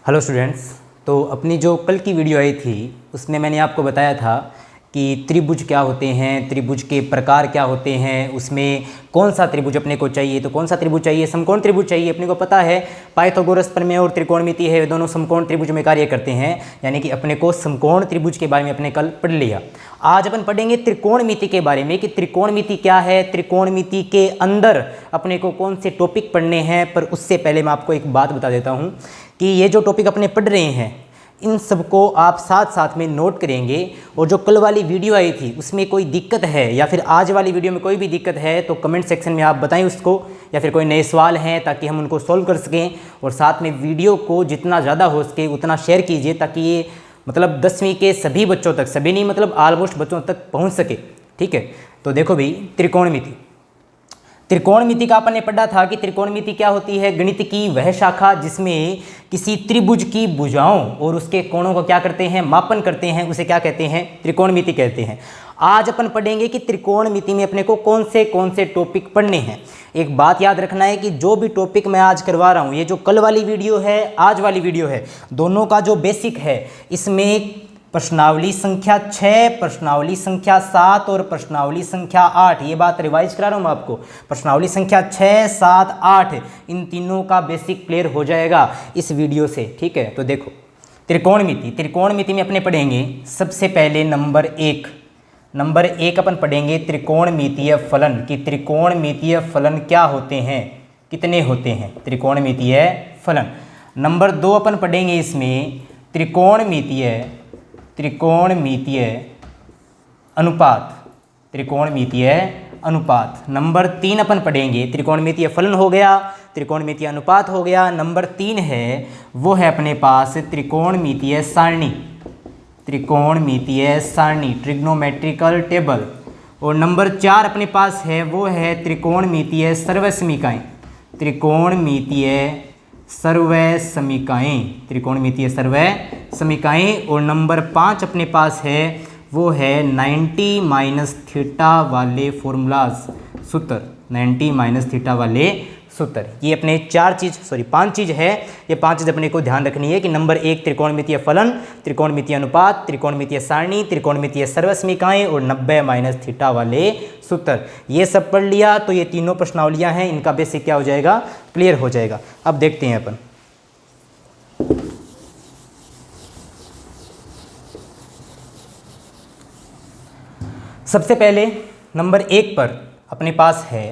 Hello students. तो अपनी जो कल की वीडियो आई थी उसमें मैंने आपको बताया था कि त्रिभुज क्या होते हैं, त्रिभुज के प्रकार क्या होते हैं, उसमें कौन सा त्रिभुज अपने को चाहिए। तो कौन सा त्रिभुज चाहिए? समकोण त्रिभुज चाहिए। अपने को पता है पाइथागोरस प्रमेय और त्रिकोणमिति है, दोनों समकोण त्रिभुज में कार्य करते हैं, यानी कि अपने को समकोण त्रिभुज के बारे में अपने कल पढ़ लिया। आज अपन पढ़ेंगे त्रिकोणमिति के बारे में कि त्रिकोणमिति क्या है, त्रिकोणमिति के अंदर अपने को कौन से टॉपिक पढ़ने हैं। पर उससे पहले मैं आपको एक बात बता देता हूँ कि ये जो टॉपिक अपने पढ़ रहे हैं इन सबको आप साथ साथ में नोट करेंगे। और जो कल वाली वीडियो आई थी उसमें कोई दिक्कत है या फिर आज वाली वीडियो में कोई भी दिक्कत है तो कमेंट सेक्शन में आप बताएं उसको, या फिर कोई नए सवाल हैं ताकि हम उनको सॉल्व कर सकें। और साथ में वीडियो को जितना ज़्यादा हो सके उतना शेयर कीजिए ताकि ये मतलब 10वीं के सभी बच्चों तक, सभी नहीं मतलब ऑलमोस्ट बच्चों तक पहुँच सके। ठीक है, तो देखो भाई, त्रिकोणमिति। त्रिकोणमिति का अपन ने पढ़ा था कि त्रिकोणमिति क्या होती है? गणित की वह शाखा जिसमें किसी त्रिभुज की भुजाओं और उसके कोणों को क्या करते हैं? मापन करते हैं, उसे क्या कहते हैं? त्रिकोणमिति कहते हैं। आज अपन पढ़ेंगे कि त्रिकोणमिति में अपने को कौन से टॉपिक पढ़ने हैं। एक बात याद रखना है कि जो भी टॉपिक मैं आज करवा रहा हूँ, ये जो कल वाली वीडियो है, आज वाली वीडियो है, दोनों का जो बेसिक है, इसमें प्रश्नावली संख्या 6, प्रश्नावली संख्या 7 और प्रश्नावली संख्या 8, ये बात रिवाइज करा रहा हूँ मैं आपको। प्रश्नावली संख्या 6, 7, 8 इन तीनों का बेसिक क्लियर हो जाएगा इस वीडियो से। ठीक है, तो देखो त्रिकोणमिति। त्रिकोणमिति में अपने पढ़ेंगे सबसे पहले नंबर एक अपन पढ़ेंगे त्रिकोणमितीय फलन कि त्रिकोणमितीय फलन क्या होते हैं, कितने होते हैं त्रिकोणमितीय फलन। नंबर 2 अपन पढ़ेंगे इसमें त्रिकोणमितीय अनुपात, त्रिकोणमितीय अनुपात। नंबर 3 अपन पढ़ेंगे त्रिकोणमितीय फलन हो गया, त्रिकोणमितीय अनुपात हो गया। नंबर 3 है वो है अपने पास त्रिकोणमितीय सारणी, त्रिकोणमितीय सारणी, ट्रिग्नोमेट्रिकल टेबल। और नंबर 4 अपने पास है वो है त्रिकोणमितीय सर्वसमीकाएं, त्रिकोणमितीय सर्वय समीकाएं, त्रिकोणमितीय सर्वय समीकाएं। और नंबर 5 अपने पास है वो है 90 माइनस थीटा वाले फॉर्मूलाज, सूत्र, 90 माइनस थीटा वाले सूत्र। ये अपने 5 चीज़ है। ये 5 चीज़ अपने को ध्यान रखनी है कि नंबर 1 त्रिकोणमितीय फलन, त्रिकोणमितीय अनुपात, त्रिकोणमितीय सारणी, त्रिकोणमितीय सर्वसमीकाएं और 90 माइनस थीटा वाले सूत्र। ये सब पढ़ लिया तो ये तीनों प्रश्नावलियां हैं, इनका बेसिक क्या हो जाएगा? क्लियर हो जाएगा। अब देखते हैं अपन। सबसे पहले नंबर 1 पर अपने पास है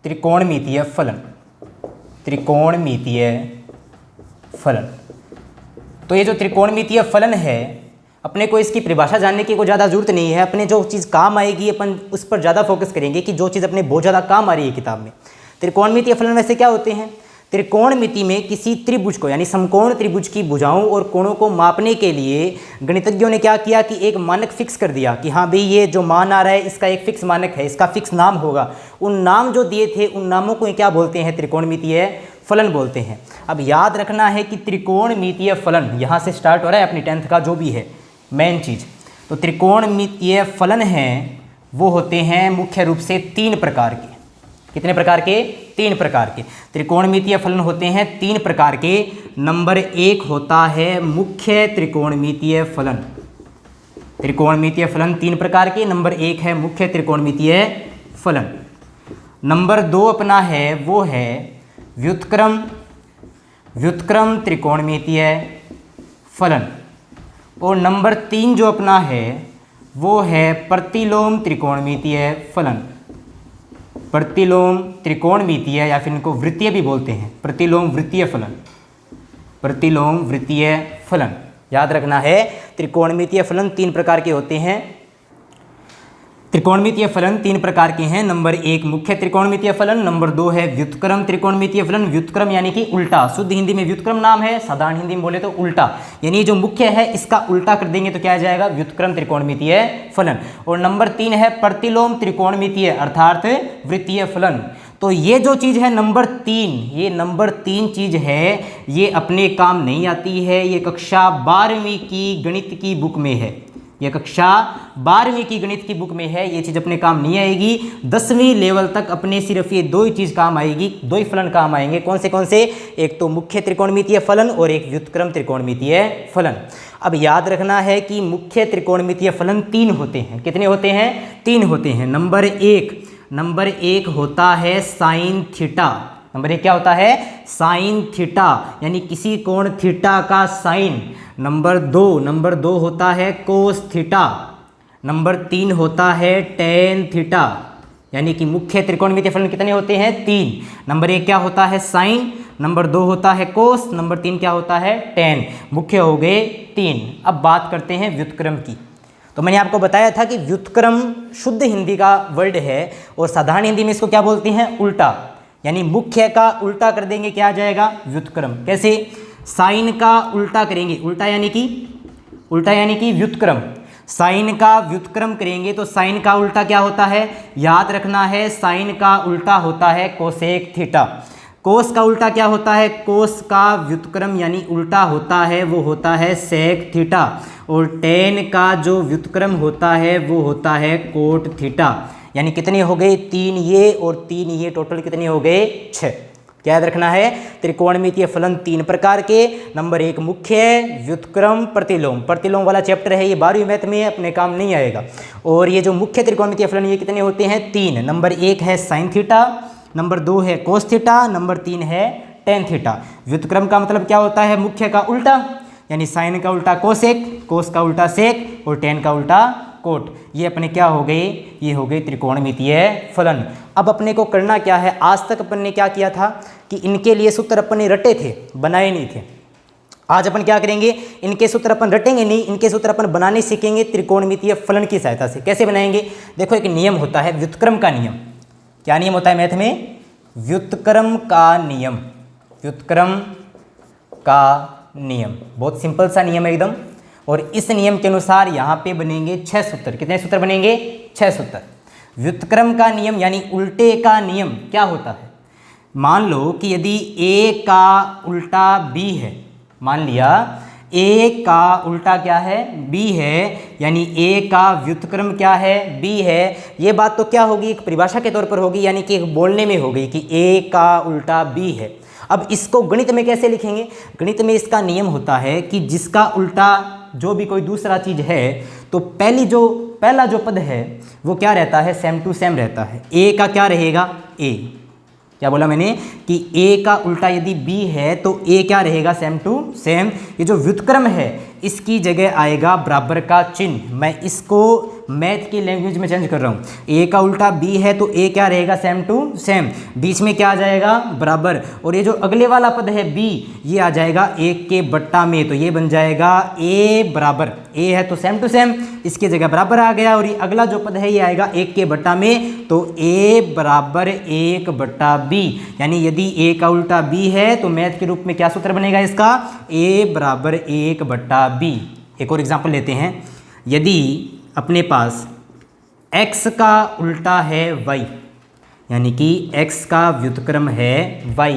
त्रिकोणमितीय फलन, त्रिकोणमितीय फलन। तो ये जो त्रिकोणमितीय फलन है अपने को इसकी परिभाषा जानने की कोई ज़्यादा जरूरत नहीं है। अपने जो चीज़ काम आएगी अपन उस पर ज़्यादा फोकस करेंगे कि जो चीज़ अपने बहुत ज़्यादा काम आ रही है किताब में। त्रिकोणमितीय फलन वैसे क्या होते हैं? त्रिकोणमिति में किसी त्रिभुज को यानी समकोण त्रिभुज की भुजाओं और कोणों को मापने के लिए गणितज्ञों ने क्या किया कि एक मानक फिक्स कर दिया कि हाँ भाई ये जो मान आ रहा है इसका एक फिक्स मानक है, इसका फिक्स नाम होगा। उन नाम जो दिए थे उन नामों को क्या बोलते हैं? त्रिकोणमितीय फलन बोलते हैं। अब याद रखना है कि त्रिकोणमितीय फलन यहाँ से स्टार्ट हो रहा है अपनी 10th का जो भी है मेन चीज़। तो त्रिकोणमितीय फलन हैं वो होते हैं मुख्य रूप से 3 प्रकार के। कितने प्रकार के? 3 प्रकार के त्रिकोणमितीय फलन होते हैं 3 प्रकार के। नंबर 1 होता है मुख्य त्रिकोणमितीय फलन, त्रिकोणमितीय फलन 3 प्रकार के। नंबर 1 है मुख्य त्रिकोणमितीय फलन। नंबर 2 अपना है वो है व्युत्क्रम त्रिकोणमितीय फलन। और नंबर 3 जो अपना है वो है प्रतिलोम त्रिकोणमितीय फलन, प्रतिलोम त्रिकोणमितीय या फिर इनको वृत्तीय भी बोलते हैं, प्रतिलोम वृत्तीय फलन, प्रतिलोम वृत्तीय फलन। याद रखना है त्रिकोणमितीय फलन 3 प्रकार के होते हैं। त्रिकोणमितीय फलन 3 प्रकार के हैं। नंबर 1 मुख्य त्रिकोणमितीय फलन, नंबर 2 है व्युत्क्रम त्रिकोणमितीय फलन। व्युत्क्रम यानी कि उल्टा, शुद्ध हिंदी में व्युत्क्रम नाम है, साधारण हिंदी में बोले तो उल्टा, यानी जो मुख्य है इसका उल्टा कर देंगे तो क्या आ जाएगा? व्युत्क्रम त्रिकोणमितीय फलन। और नंबर 3 है प्रतिलोम त्रिकोणमितीय अर्थात वृत्तीय फलन। तो ये जो चीज़ है नंबर 3, ये नंबर 3 चीज़ है, ये अपने काम नहीं आती है, ये कक्षा 12वीं की गणित की बुक में है, ये कक्षा 12वीं की गणित की बुक में है, ये चीज़ अपने काम नहीं आएगी। 10वीं लेवल तक अपने सिर्फ ये दो ही चीज़ काम आएगी, दो ही फलन काम आएंगे। कौन से? एक तो मुख्य त्रिकोणमितीय फलन और एक व्युत्क्रम त्रिकोणमितीय फलन। अब याद रखना है कि मुख्य त्रिकोणमितीय फलन 3 होते हैं। कितने होते हैं? 3 होते हैं। नंबर एक होता है साइन थीटा। नंबर 1 क्या होता है? साइन थीटा, यानी किसी कोण थीटा का साइन। नंबर दो होता है कोस थीटा। नंबर 3 होता है टेन थीटा, यानी कि मुख्य त्रिकोणमितीय फलन कितने होते हैं? 3। नंबर 1 क्या होता है? साइन। नंबर 2 होता है कोस। नंबर 3 क्या होता है? टेन। मुख्य हो गए 3। अब बात करते हैं व्युत्क्रम की। तो मैंने आपको बताया था कि व्युत्क्रम शुद्ध हिंदी का वर्ड है और साधारण हिंदी में इसको क्या बोलते हैं? उल्टा, यानी मुख्य का उल्टा कर देंगे, क्या आ जाएगा? व्युत्क्रम। कैसे? साइन का उल्टा करेंगे, उल्टा यानी कि व्युत्क्रम। साइन का व्युत्क्रम करेंगे तो साइन का उल्टा क्या होता है? याद रखना है, साइन का उल्टा होता है कोसेक थीटा। कोस का उल्टा क्या होता है? कोस का व्युत्क्रम यानी उल्टा होता है वो होता है सेक थीटा। और टेन का जो व्युत्क्रम होता है वो होता है कोट थीटा। यानी कितने हो गए? 3 ये और 3 ये, टोटल कितने हो गए? 6। क्या याद रखना है? त्रिकोणमितीय फलन 3 प्रकार के। नंबर 1 मुख्य, व्युत्क्रम, प्रतिलोम। प्रतिलोम वाला चैप्टर है, ये 12वीं मैथ में अपने काम नहीं आएगा। और ये जो मुख्य त्रिकोणमितीय फलन ये कितने होते हैं? 3। नंबर 1 है साइन थीटा, नंबर 2 है कोस थीटा, नंबर 3 है टेन थीटा। व्युत्क्रम का मतलब क्या होता है? मुख्य का उल्टा, यानी साइन का उल्टा कोसेक, कोस का उल्टा सेक और टेन का उल्टा कोट। ये अपने क्या हो गए? ये हो गए त्रिकोणमितीय फलन। अब अपने को करना क्या है? आज तक अपन ने क्या किया था कि इनके लिए सूत्र अपन ने रटे थे, बनाए नहीं थे। आज अपन क्या करेंगे? इनके सूत्र अपन रटेंगे नहीं, इनके सूत्र अपन बनाने सीखेंगे त्रिकोणमितीय फलन की सहायता से। कैसे बनाएंगे? देखो, एक नियम होता है व्युत्क्रम का नियम। क्या नियम होता है मैथ में? व्युत्क्रम का नियम। व्युत्क्रम का नियम बहुत सिंपल सा नियम है एकदम। और इस नियम के अनुसार यहाँ पे बनेंगे 6 सूत्र। कितने सूत्र बनेंगे? 6 सूत्र। व्युत्क्रम का नियम यानी उल्टे का नियम क्या होता है? मान लो कि यदि a का उल्टा b है, मान लिया a का उल्टा क्या है? b है, यानी a का व्युत्क्रम क्या है? b है। ये बात तो क्या होगी? एक परिभाषा के तौर पर होगी, यानी कि एक बोलने में हो गई कि a का उल्टा b है। अब इसको गणित में कैसे लिखेंगे? गणित में इसका नियम होता है कि जिसका उल्टा जो भी कोई दूसरा चीज है तो पहला जो पद है वो क्या रहता है? सेम टू सेम रहता है। a का क्या रहेगा? a। क्या बोला मैंने? कि a का उल्टा यदि b है तो a क्या रहेगा? Same to same. ये जो व्युत्क्रम है इसकी जगह आएगा बराबर का चिन्ह। मैं इसको मैथ की लैंग्वेज में चेंज कर रहा हूँ। a का उल्टा b है तो a क्या रहेगा? Same to same. बीच में क्या आ जाएगा? बराबर। और ये जो अगले वाला पद है b, ये आ जाएगा 1 के बट्टा में, तो ये बन जाएगा a बराबर। a है तो सेम टू सेम, इसकी जगह बराबर आ गया। और ये अगला जो पद है ये आएगा 1 के बट्टा में, तो a बराबर 1 बट्टा b। यानी यदि a का उल्टा b है तो मैथ के रूप में क्या सूत्र बनेगा इसका? a बराबर 1 बट्टा b। एक और एग्जाम्पल लेते हैं। यदि अपने पास x का उल्टा है y, यानी कि x का व्युत्क्रम है y,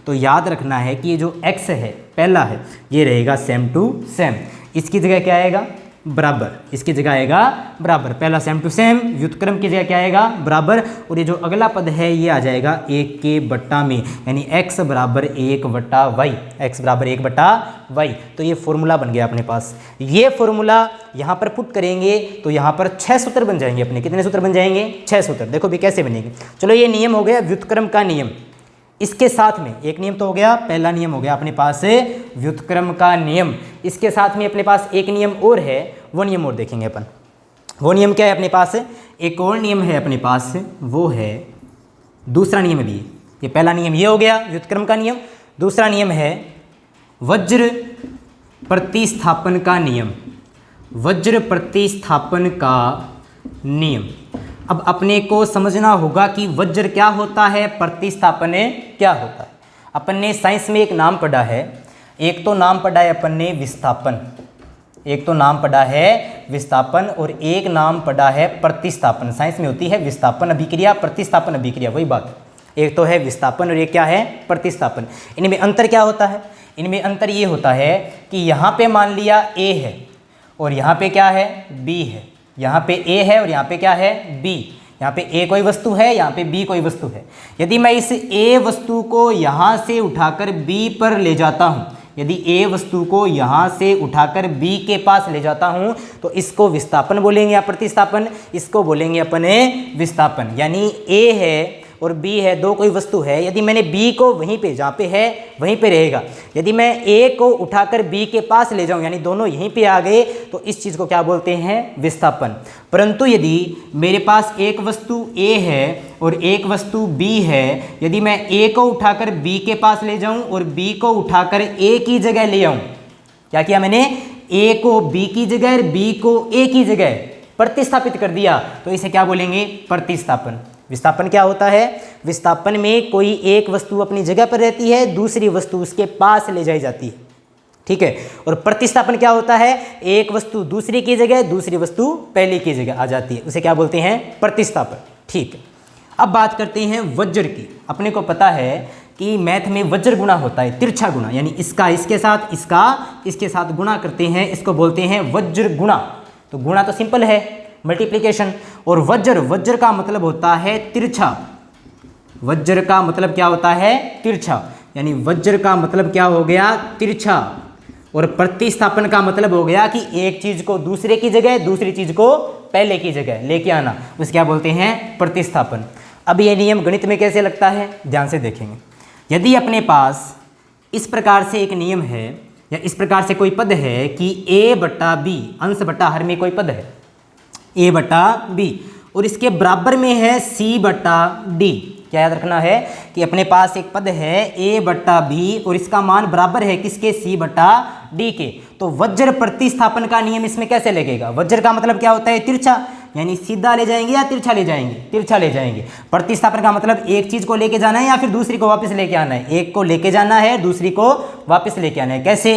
तो याद रखना है कि ये जो x है पहला है ये रहेगा सेम टू सेम। इसकी जगह क्या आएगा? बराबर। इसकी जगह आएगा बराबर। पहला सेम टू सेम, व्युत्क्रम की जगह क्या आएगा? बराबर। और ये जो अगला पद है ये आ जाएगा 1 के बट्टा में, यानी x बराबर 1 बट्टा y। x बराबर 1 बट्टा y। तो ये फॉर्मूला बन गया अपने पास। ये फॉर्मूला यहाँ पर पुट करेंगे तो यहाँ पर 6 सूत्र बन जाएंगे अपने। कितने सूत्र बन जाएंगे? 6 सूत्र। देखो भी कैसे बनेंगे। चलो, ये नियम हो गया व्युत्क्रम का नियम। इसके साथ में एक नियम तो हो गया, पहला नियम हो गया अपने पास व्युत्क्रम का नियम। इसके साथ में अपने पास एक नियम और है, वो नियम और देखेंगे अपन। वो नियम क्या है अपने पास? एक और नियम है अपने पास, वो है दूसरा नियम भी। ये पहला नियम ये हो गया व्युत्क्रम का नियम। दूसरा नियम है वज्र प्रतिस्थापन का नियम। वज्र प्रतिस्थापन का नियम। अब अपने को समझना होगा कि वज्र क्या होता है, प्रतिस्थापन क्या होता है। अपन ने साइंस में एक नाम पढ़ा है, एक तो नाम पढ़ा है अपन ने विस्थापन, एक तो नाम पढ़ा है विस्थापन और एक नाम पढ़ा है प्रतिस्थापन। साइंस में होती है विस्थापन अभिक्रिया, प्रतिस्थापन अभिक्रिया, वही बात। एक तो है विस्थापन और एक क्या है? प्रतिस्थापन। इनमें अंतर क्या होता है? इनमें अंतर ये होता है कि यहाँ पे मान लिया A है और यहाँ पे क्या है, बी है, यहाँ पे ए है और यहाँ पे क्या है, बी। यहाँ पे ए कोई वस्तु है, यहाँ पे बी कोई वस्तु है। यदि मैं इस ए वस्तु को यहाँ से उठाकर बी पर ले जाता हूँ, यदि ए वस्तु को यहाँ से उठाकर बी के पास ले जाता हूँ तो इसको विस्थापन बोलेंगे या प्रतिस्थापन, इसको बोलेंगे अपने विस्थापन। यानी ए है और बी है, दो कोई वस्तु है। यदि मैंने बी को वहीं पे, जहाँ पे है वहीं पे रहेगा। यदि मैं ए को उठाकर बी के पास ले जाऊँ, यानी दोनों यहीं पे आ गए, तो इस चीज़ को क्या बोलते हैं, विस्थापन। परंतु यदि मेरे पास एक वस्तु ए है और एक वस्तु बी है, यदि मैं ए को उठाकर बी के पास ले जाऊँ और बी को उठाकर ए की जगह ले आऊँ, क्या किया मैंने, ए को बी की जगह और बी को ए की जगह प्रतिस्थापित कर दिया, तो इसे क्या बोलेंगे, प्रतिस्थापन। विस्थापन क्या होता है, विस्थापन में कोई एक वस्तु अपनी जगह पर रहती है, दूसरी वस्तु उसके पास ले जाई जाती है, ठीक है। और प्रतिस्थापन क्या होता है, एक वस्तु दूसरी की जगह, दूसरी वस्तु पहली की जगह आ जाती है, उसे क्या बोलते हैं, प्रतिस्थापन, ठीक है। अब बात करते हैं वज्र की। अपने को पता है कि मैथ में वज्र गुणा होता है, तिरछा गुणा, यानी इसका इसके साथ, इसका इसके साथ गुणा करते हैं, इसको बोलते हैं वज्र गुणा। तो गुणा तो सिंपल है, मल्टीप्लिकेशन। और वज्र का मतलब होता है तिरछा। वज्र का मतलब क्या होता है, तिरछा, यानी वज्र का मतलब क्या हो गया, तिरछा। और प्रतिस्थापन का मतलब हो गया कि एक चीज को दूसरे की जगह, दूसरी चीज को पहले की जगह लेके आना, उसे क्या बोलते हैं, प्रतिस्थापन। अब ये नियम गणित में कैसे लगता है, ध्यान से देखेंगे। यदि अपने पास इस प्रकार से एक नियम है या इस प्रकार से कोई पद है कि a बटा बी, अंश बटा हर में कोई पद है a बटा बी, और इसके बराबर में है c बटा d। क्या याद रखना है कि अपने पास एक पद है a बटा बी और इसका मान बराबर है किसके, c बटा d के। तो वज्र प्रतिस्थापन का नियम इसमें कैसे लगेगा, वज्र का मतलब क्या होता है, तिरछा, यानी सीधा ले जाएंगे या तिरछा ले जाएंगे, तिरछा ले जाएंगे। प्रतिस्थापन का मतलब एक चीज को लेके जाना है या फिर दूसरी को वापस लेके आना है, एक को लेके जाना है, दूसरी को वापस लेके आना है। कैसे,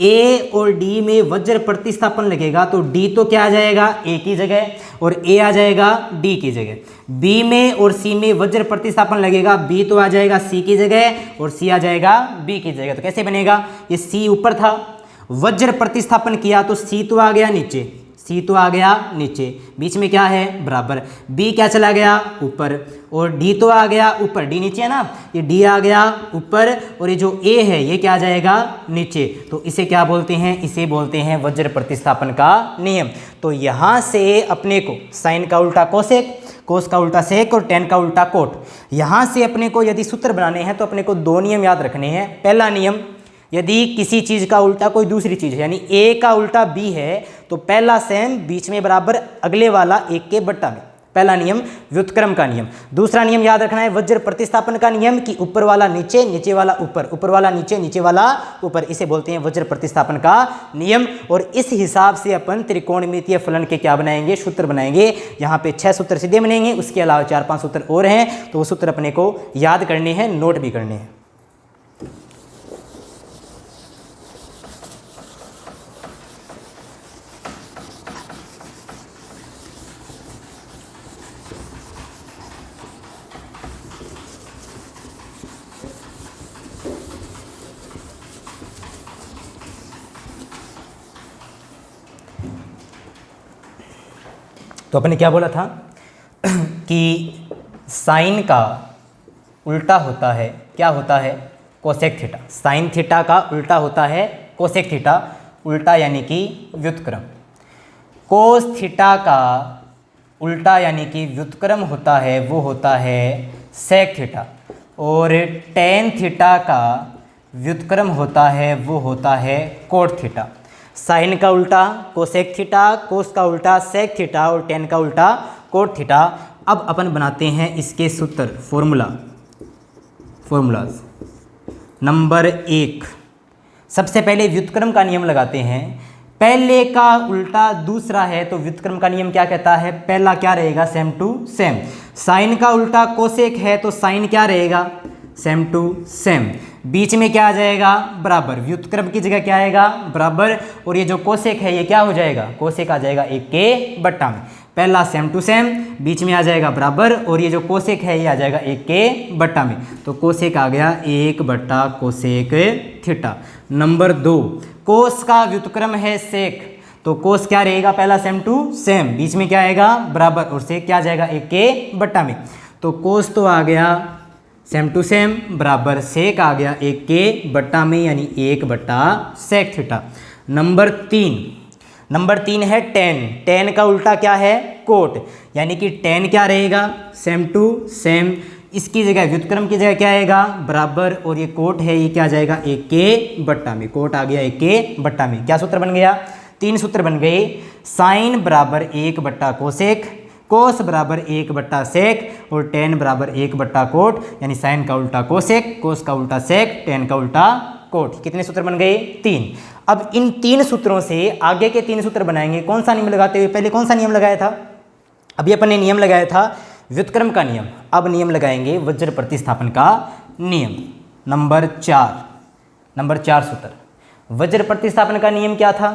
ए और डी में वज्र प्रतिस्थापन लगेगा तो डी तो क्या आ जाएगा, ए की जगह, और ए आ जाएगा डी की जगह। बी में और सी में वज्र प्रतिस्थापन लगेगा, बी तो आ जाएगा सी की जगह और सी आ जाएगा बी की जगह। तो कैसे बनेगा, ये सी ऊपर था, वज्र प्रतिस्थापन किया तो सी तो आ गया नीचे, सी तो आ गया नीचे, बीच में क्या है, बराबर, बी क्या चला गया ऊपर, और डी तो आ गया ऊपर, डी नीचे है ना, ये डी आ गया ऊपर, और ये जो ए है ये क्या आ जाएगा नीचे। तो इसे क्या बोलते हैं, इसे बोलते हैं वज्र प्रतिस्थापन का नियम। तो यहाँ से अपने को साइन का उल्टा कोसेक, कोस का उल्टा सेक और टेन का उल्टा कोट, यहाँ से अपने को यदि सूत्र बनाने हैं तो अपने को दो नियम याद रखने हैं। पहला नियम, यदि किसी चीज़ का उल्टा कोई दूसरी चीज़ है, यानी ए का उल्टा बी है तो पहला सेम बीच में बराबर अगले वाला एक के बट्टा में, पहला नियम व्युत्क्रम का नियम। दूसरा नियम याद रखना है वज्र प्रतिस्थापन का नियम कि ऊपर वाला नीचे, नीचे वाला ऊपर, ऊपर वाला नीचे, नीचे वाला ऊपर, इसे बोलते हैं वज्र प्रतिस्थापन का नियम। और इस हिसाब से अपन त्रिकोणमितीय फलन के क्या बनाएंगे, सूत्र बनाएंगे। यहाँ पे 6 सूत्र सीधे बनेंगे, उसके अलावा 4-5 सूत्र और हैं, तो वो सूत्र अपने को याद करने हैं, नोट भी करने हैं। तो अपने क्या बोला था कि साइन का उल्टा होता है, क्या होता है, कोसेक थीटा। साइन थीटा का उल्टा होता है कोसेक थीटा, उल्टा यानी कि व्युत्क्रम। कोस थीटा का उल्टा यानी कि व्युत्क्रम होता है, वो होता है सेक थीटा। और टेन थीटा का व्युत्क्रम होता है, वो होता है कोट थीटा। साइन का उल्टा कोसेक थीटा, कोस का उल्टा सेक थीटा और टेन का उल्टा कोट थीटा। अब अपन बनाते हैं इसके सूत्र, फॉर्मूलाज। नंबर 1, सबसे पहले व्युत्क्रम का नियम लगाते हैं। पहले का उल्टा दूसरा है तो व्युत्क्रम का नियम क्या कहता है, पहला क्या रहेगा, सेम टू सेम। साइन का उल्टा कोसेक है तो साइन क्या रहेगा, सेम टू सेम। बीच में क्या आ जाएगा, बराबर, व्युत्क्रम की जगह क्या आएगा, बराबर। और ये जो कोसेक है ये क्या हो जाएगा, कोसेक आ जाएगा 1 के बट्टा में। पहला सेम टू सेम, बीच में आ जाएगा बराबर, और ये जो कोसेक है ये आ जाएगा 1 के बट्टा में। तो कोसेक आ गया 1 बट्टा कोसेक थीटा। नंबर 2, कोस का व्युत्क्रम है सेक, तो कोस क्या रहेगा, पहला सेम टू सेम, बीच में क्या आएगा बराबर, और सेक क्या आ जाएगा 1 के बट्टा में। तो कोस तो आ गया सेम टू सेम बराबर, सेक आ गया 1 के बट्टा में, यानी 1 बट्टा सेक थीटा। नंबर 3 है टेन। टेन का उल्टा क्या है, कोट, यानी कि टेन क्या रहेगा सेम टू सेम, इसकी जगह व्युत्क्रम की जगह क्या आएगा बराबर, और ये कोट है ये क्या आ जाएगा 1 के बट्टा में, कोट आ गया 1 के बट्टा में। क्या सूत्र बन गया, 3 सूत्र बन गए। साइन बराबर 1 बट्टा कोसेक, कोस बराबर 1 बट्टा सेक, और टेन बराबर 1 बट्टा कोट, यानी साइन का उल्टा कोसेक, कोस का उल्टा सेक, टेन का उल्टा कोट। कितने सूत्र बन गए, 3। अब इन 3 सूत्रों से आगे के 3 सूत्र बनाएंगे। कौन सा नियम लगाते हुए, पहले कौन सा नियम लगाया था, अभी अपन ने नियम लगाया था व्युत्क्रम का नियम, अब नियम लगाएंगे वज्र प्रतिस्थापन का नियम। नंबर 4 सूत्र, वज्र प्रतिस्थापन का नियम क्या था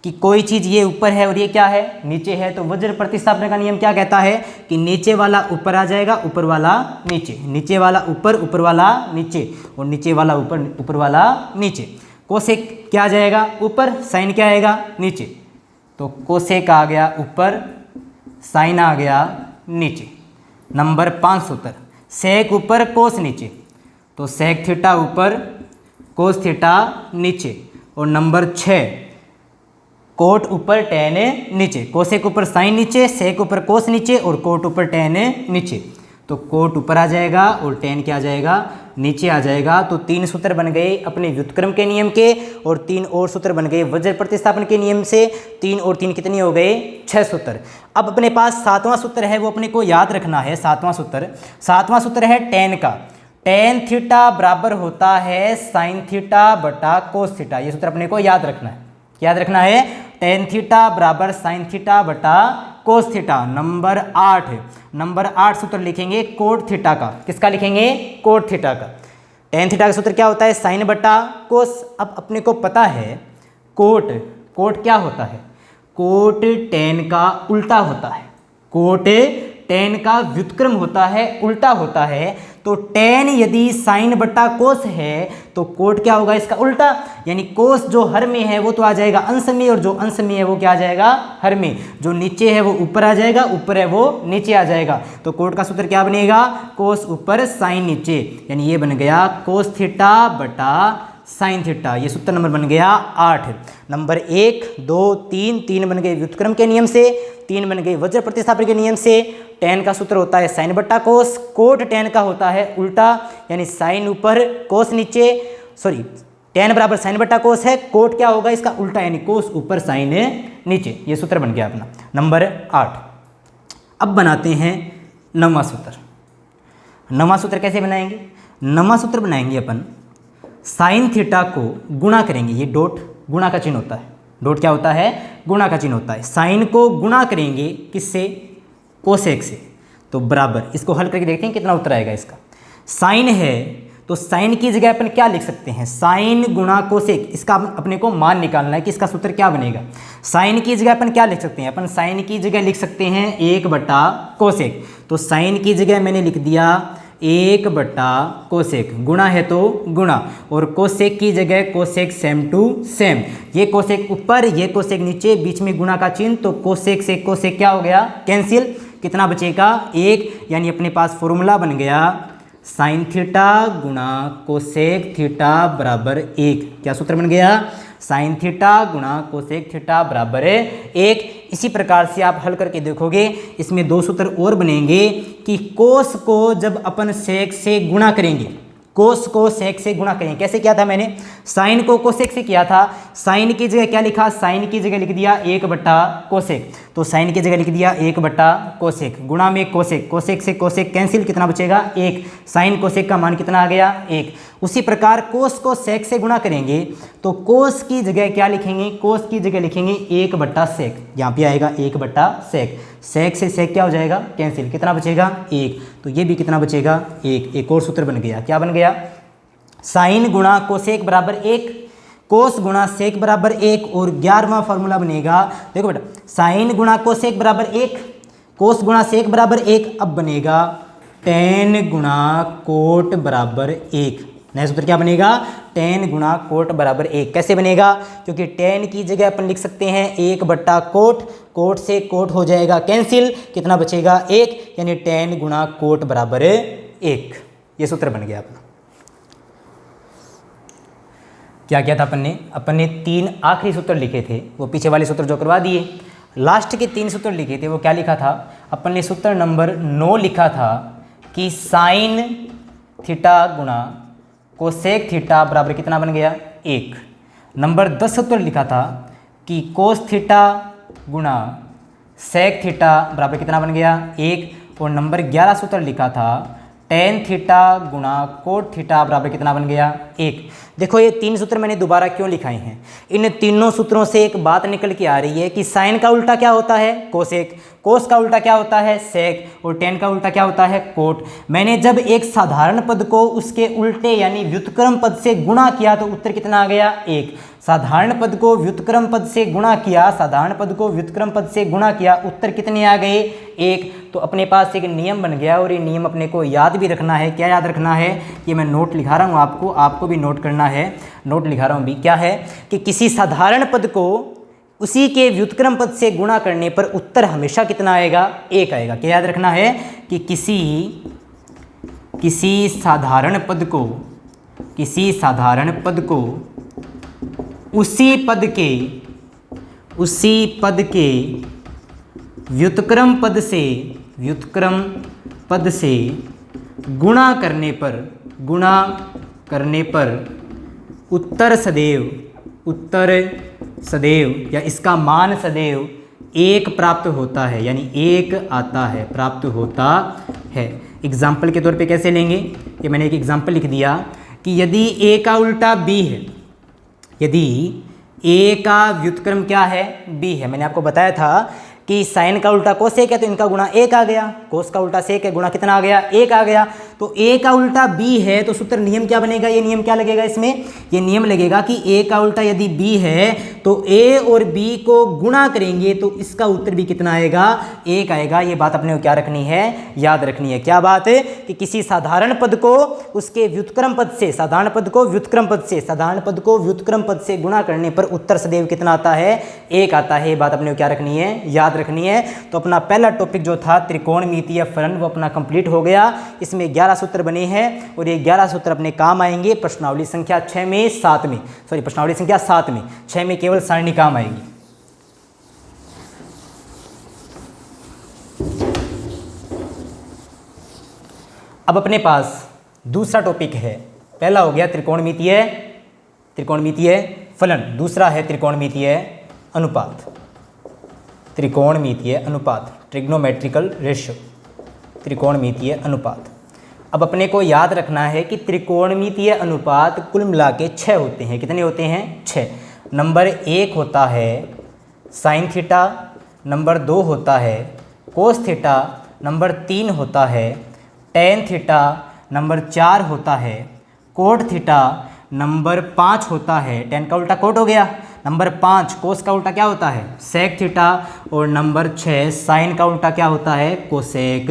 कि कोई चीज़ ये ऊपर है और ये क्या है नीचे है, तो वज्र प्रतिस्थापन का नियम क्या कहता है कि नीचे वाला ऊपर आ जाएगा, ऊपर वाला नीचे, नीचे वाला ऊपर, ऊपर वाला नीचे, और नीचे वाला ऊपर, ऊपर वाला नीचे। कोसेक क्या आ जाएगा ऊपर, साइन क्या आएगा नीचे, तो कोसेक आ गया ऊपर, साइन आ गया नीचे। नंबर 5 सूत्र, सेक ऊपर कोस नीचे, तो सेक थीटा ऊपर कोस थीटा नीचे। और नंबर 6, कोट ऊपर टेन नीचे, कोसेक ऊपर साइन नीचे, सेक ऊपर कोस नीचे, और कोट ऊपर टेन नीचे, तो कोट ऊपर आ जाएगा और टेन क्या आ जाएगा नीचे आ जाएगा। तो 3 सूत्र बन गए अपने व्युत्क्रम के नियम के, और 3 और सूत्र बन गए वज्र प्रतिस्थापन के नियम से। 3 और 3 कितने हो गए, 6 सूत्र। अब अपने पास 7वां सूत्र है, वो अपने को याद रखना है। 7वां सूत्र है टेन का। टेन थीटा बराबर होता है साइन थीटा बटा कोस थीटा, ये सूत्र अपने को याद रखना है। याद रखना है टेन थीटा बराबर साइन थीटा बटा कोस थीटा। नंबर 8 सूत्र लिखेंगे कोट थीटा का। किसका लिखेंगे, कोट थीटा का। टेन थीटा का सूत्र क्या होता है, साइन बटा कोस। अब अपने को पता है कोट क्या होता है, कोट टेन का उल्टा होता है, कोट टेन का व्युत्क्रम होता है, उल्टा होता है। तो टेन यदि साइन बटा कोस है तो कोट क्या होगा इसका उल्टा, यानी कोस जो हर में है वो तो आ जाएगा अंश में, और जो अंश में है वो क्या आ जाएगा हर में, जो नीचे है वो ऊपर आ जाएगा, ऊपर है वो नीचे आ जाएगा। तो कोट का सूत्र क्या बनेगा, कोस ऊपर साइन नीचे, यानी ये बन गया कोस थीटा बटा साइन थीटा। ये सूत्र नंबर बन गया 8। नंबर 1, 2, 3 बन गए व्युत्क्रम के नियम से, 3 बन गए वज्र प्रतिस्थापन के नियम से। टेन का सूत्र होता है साइन बट्टा कोस, कोट टेन का होता है उल्टा, यानी साइन ऊपर कोस नीचे, सॉरी टेन बराबर साइन बट्टा कोस है, कोट क्या होगा इसका उल्टा, यानी कोस ऊपर साइन नीचे। ये सूत्र बन गया अपना नंबर 8। अब बनाते हैं 9वां सूत्र। 9वां सूत्र कैसे बनाएंगे, 9वां सूत्र बनाएंगे अपन साइन थीटा को गुणा करेंगे। ये डॉट गुणा का चिन्ह होता है, डॉट क्या होता है, गुणा का चिन्ह होता है। साइन को गुणा करेंगे किससे, कोसेक से, तो बराबर, इसको हल करके देखते हैं कितना उत्तर आएगा इसका। साइन है तो साइन की जगह अपन क्या लिख सकते हैं, साइन गुणा कोसेक, इसका अपने को मान निकालना है कि इसका सूत्र क्या बनेगा। साइन की जगह अपन क्या लिख सकते हैं, अपन साइन की जगह लिख सकते हैं 1 बटा कोसेक, तो साइन की जगह मैंने लिख दिया 1 बटा कोसेक, गुणा है तो गुणा, और कोसेक की जगह कोसेक सेम टू सेम, ये कोसेक ऊपर ये कोसेक नीचे, बीच में गुणा का चिन्ह, तो कोसेक से कोसेक क्या हो गया कैंसिल, कितना बचेगा 1, यानी अपने पास फॉर्मूला बन गया साइन थीटा गुणा कोसेक थीटा बराबर 1। क्या सूत्र बन गया, साइन थीटा गुणा कोसेक थीटा बराबर 1। इसी प्रकार से आप हल करके देखोगे, इसमें 2 सूत्र और बनेंगे कि कोस को जब अपन सेक से गुणा करेंगे, कोस को सेक से गुणा करेंगे। कैसे किया था मैंने, साइन को कोसेक से किया था, साइन की जगह क्या लिखा, साइन की जगह लिख दिया 1 बटा कोसेक, तो साइन की जगह लिख दिया 1 बटा कोसेक, गुणा में कोसेक, कोसेक से कोसेक कैंसिल, कितना बचेगा 1, साइन कोसेक का मान कितना आ गया 1। उसी प्रकार कोस को सेक से गुणा करेंगे तो कोस की जगह क्या लिखेंगे, कोस की जगह लिखेंगे 1 बटा सेक, यहाँ पे आएगा 1 बटा सेक, सेक से सेक क्या हो जाएगा कैंसिल, कितना बचेगा 1, तो ये भी कितना बचेगा 1। एक और सूत्र बन गया, क्या बन गया, साइन गुणा कोसेक बराबर 1, कोस गुणा सेक बराबर 1, और 11वां फॉर्मूला बनेगा, देखो बेटा साइन गुणा कोसेक बराबर 1, कोस गुणा सेक बराबर 1, अब बनेगा टेन गुणा कोट बराबर 1। नया सूत्र क्या बनेगा, tan गुणा कोट बराबर 1। कैसे बनेगा, क्योंकि tan की जगह अपन लिख सकते हैं 1 बट्टा कोट, कोट से कोट हो जाएगा कैंसिल, कितना बचेगा 1, यानी tan गुणा कोट बराबर 1। ये सूत्र बन गया अपना। क्या किया था अपन ने 3 आखिरी सूत्र लिखे थे, वो पीछे वाले सूत्र जो करवा दिए। लास्ट के 3 सूत्र लिखे थे, वो क्या लिखा था, अपन ने सूत्र नंबर 9 लिखा था कि साइन थीटा गुणा कोसेक थीटा बराबर कितना बन गया 1। नंबर 10 सूत्र लिखा था कि कोस थीटा गुणा सेक थीटा बराबर कितना बन गया 1। और नंबर 11 सूत्र लिखा था टेन थीटा गुणा कोट थीटा बराबर कितना बन गया 1। देखो ये 3 सूत्र मैंने दोबारा क्यों लिखाए हैं, इन तीनों सूत्रों से एक बात निकल के आ रही है कि साइन का उल्टा क्या होता है कोसेक, कोस का उल्टा क्या होता है सेक, और टेन का उल्टा क्या होता है कोट। मैंने जब एक साधारण पद को उसके उल्टे यानी व्युत्क्रम पद से गुणा किया तो उत्तर कितना आ गया 1। साधारण पद को व्युत्क्रम पद से गुणा किया, साधारण पद को व्युत्क्रम पद से गुणा किया, उत्तर कितने आ गए 1। तो अपने पास एक नियम बन गया और ये नियम अपने को याद भी रखना है। क्या याद रखना है, ये मैं नोट लिखा रहा हूँ आपको, आपको भी नोट करना है, नोट लिखा रहा हूँ भी। क्या है कि किसी साधारण पद को उसी के व्युत्क्रम पद से गुणा करने पर उत्तर हमेशा कितना आएगा 1 आएगा। क्या याद रखना है कि किसी साधारण पद को उसी पद के व्युत्क्रम पद से गुणा करने पर उत्तर सदैव या इसका मान सदैव 1 प्राप्त होता है, यानी 1 आता है, प्राप्त होता है। एग्जाम्पल के तौर पे कैसे लेंगे, ये मैंने एक एग्जाम्पल लिख दिया कि यदि a का उल्टा b है, यदि a का व्युत्क्रम क्या है b है, मैंने आपको बताया था कि साइन का उल्टा कोसेक है तो इनका गुणा 1 आ गया, कोस का उल्टा सेक है गुणा कितना आ गया 1 आ गया। तो a का उल्टा b है तो सूत्र नियम क्या बनेगा, ये नियम क्या लगेगा इसमें, ये नियम लगेगा कि a का उल्टा यदि b है तो a और b को गुणा करेंगे तो इसका उत्तर भी कितना आएगा 1 आएगा। ये बात अपने को क्या रखनी है, याद रखनी है। क्या बात है कि किसी साधारण पद को उसके व्युत्क्रम पद से, साधारण पद को व्युत्क्रम पद से गुणा करने पर उत्तर सदैव कितना आता है 1 आता है। ये बात अपने को क्या रखनी है, याद रखनी है। तो अपना पहला टॉपिक जो था त्रिकोणमितीय फलन वो अपना कंप्लीट हो गया। इसमें 11 सूत्र बने हैं और ये 11 सूत्र अपने काम आएंगे प्रश्नावली संख्या 6 में 7 में, सॉरी प्रश्नावली संख्या 7 में, 6 में केवल सारणी काम आएगी। अब अपने पास दूसरा टॉपिक है, पहला हो गया त्रिकोणमितीय फलन, दूसरा है त्रिकोणमितीय अनुपात, ट्रिग्नोमेट्रिकल रेशियो, त्रिकोणमितीय अनुपात। अब अपने को याद रखना है कि त्रिकोणमितीय अनुपात कुल मिला के 6 होते हैं। कितने होते हैं 6। नंबर 1 होता है साइन थीटा, नंबर 2 होता है कोस थीटा, नंबर 3 होता है टेन थीटा, नंबर 4 होता है कोट थीटा, नंबर 5 होता है टेन का उल्टा कोट हो गया, नंबर 5 कोस का उल्टा क्या होता है सेक थीटा, और नंबर 6 साइन का उल्टा क्या होता है कोसेक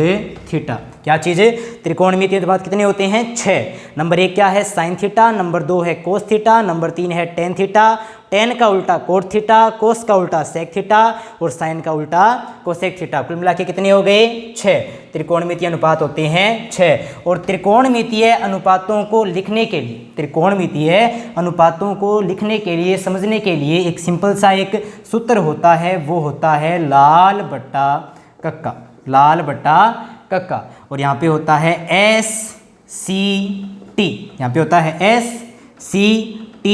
थीटा। क्या चीज़ है, त्रिकोणमितीय अनुपात कितने होते हैं 6। नंबर 1 क्या है साइन थीटा, नंबर 2 है कोस थीटा, नंबर 3 है टेन थीटा, टेन का उल्टा कोट थीटा, कोस का उल्टा सेक थीटा और साइन का उल्टा कोसेक थीटा। कुल मिला के कितने हो गए 6 त्रिकोणमितीय अनुपात होते हैं 6। और त्रिकोणमितीय अनुपातों को लिखने के लिए समझने के लिए एक सिंपल सा एक सूत्र होता है, वो होता है लाल बट्टा कक्का। और यहाँ पे होता है SCT, यहाँ पे होता है SCT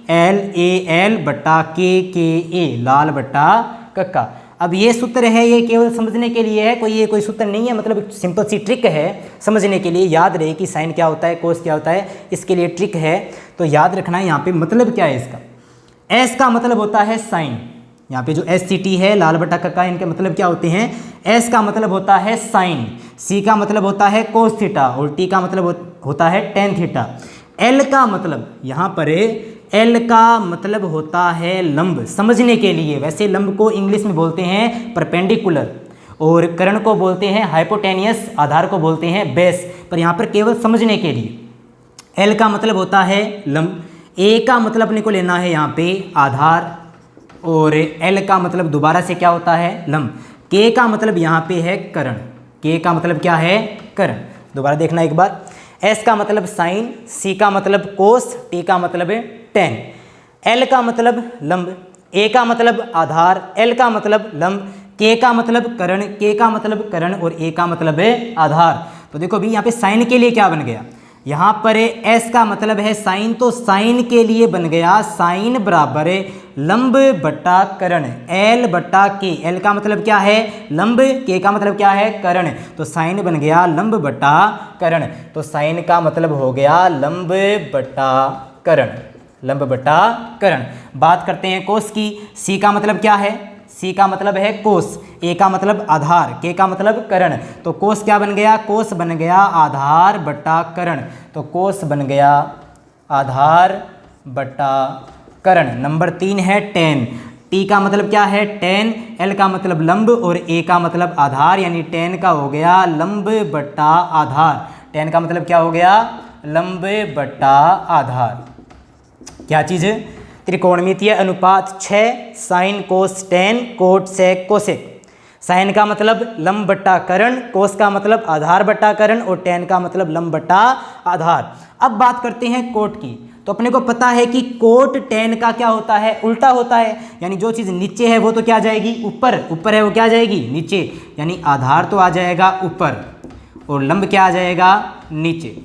LAL बट्टा KKA, लाल बट्टा कक्का। अब ये सूत्र है, ये केवल समझने के लिए है, कोई सूत्र नहीं है, मतलब सिंपल सी ट्रिक है समझने के लिए। याद रहे कि साइन क्या होता है कोस क्या होता है, इसके लिए ट्रिक है, तो याद रखना है। यहाँ पे मतलब क्या है इसका, S का मतलब होता है साइन, यहाँ पे जो SCT है लाल बट्टा कक्का, इनके मतलब क्या होते हैं, S का मतलब होता है साइन, C का मतलब होता है कोस थीटा और T का मतलब होता है टेन थीटा। L का मतलब यहाँ पर L का मतलब होता है लंब, समझने के लिए। वैसे लंब को इंग्लिश में बोलते हैं परपेंडिकुलर और कर्ण को बोलते हैं हाइपोटेनियस, आधार को बोलते हैं बेस, पर यहाँ पर केवल समझने के लिए एल का मतलब होता है लंब, ए का मतलब अपने को लेना है यहाँ पे आधार, और एल का मतलब दोबारा से क्या होता है लंब। के का मतलब यहाँ पे है कर्ण, के का मतलब क्या है कर्ण, दोबारा देखना एक बार। एस का मतलब साइन, सी का मतलब कोस, टी का मतलब टेन। एल का मतलब लंब, ए का मतलब आधार, एल का मतलब लंब, के का मतलब कर्ण, के का मतलब कर्ण और ए का मतलब है आधार। तो देखो भी यहाँ पे साइन के लिए क्या बन गया, यहाँ पर एस का मतलब है साइन, तो साइन के लिए बन गया साइन बराबर लंब बटा कर्ण, एल बटा के। एल का मतलब क्या है लंब, के का मतलब क्या है कर्ण, तो साइन बन गया लंब बटा कर्ण। तो साइन का मतलब हो गया लंब बटा कर्ण, लंब बटा कर्ण। बात करते हैं कोस की। सी का मतलब क्या है, सी का मतलब है कोस, ए का मतलब आधार, के का मतलब कर्ण। तो कोस क्या बन गया, कोस बन गया आधार बटा कर्ण, तो कोस बन गया आधार बटा कर्ण। नंबर 3 है टेन, टी का मतलब क्या है टेन, एल का मतलब लंब और ए का मतलब आधार, यानी टेन का हो गया लंब बटा आधार। टेन का मतलब क्या हो गया लंब बटा आधार। क्या चीज़, त्रिकोणमितीय अनुपात 6 sine cos tan cot sec cosec. साइन का मतलब लंब बट्टा कर्ण, कोस का मतलब आधार बट्टा कर्ण और टेन का मतलब लंब बट्टा आधार। अब बात करते हैं कोट की। तो अपने को पता है कि कोट टेन का क्या होता है उल्टा होता है, यानी जो चीज़ नीचे है वो तो क्या जाएगी ऊपर, ऊपर है वो क्या जाएगी नीचे, यानी आधार तो आ जाएगा ऊपर और लंब क्या आ जाएगा नीचे।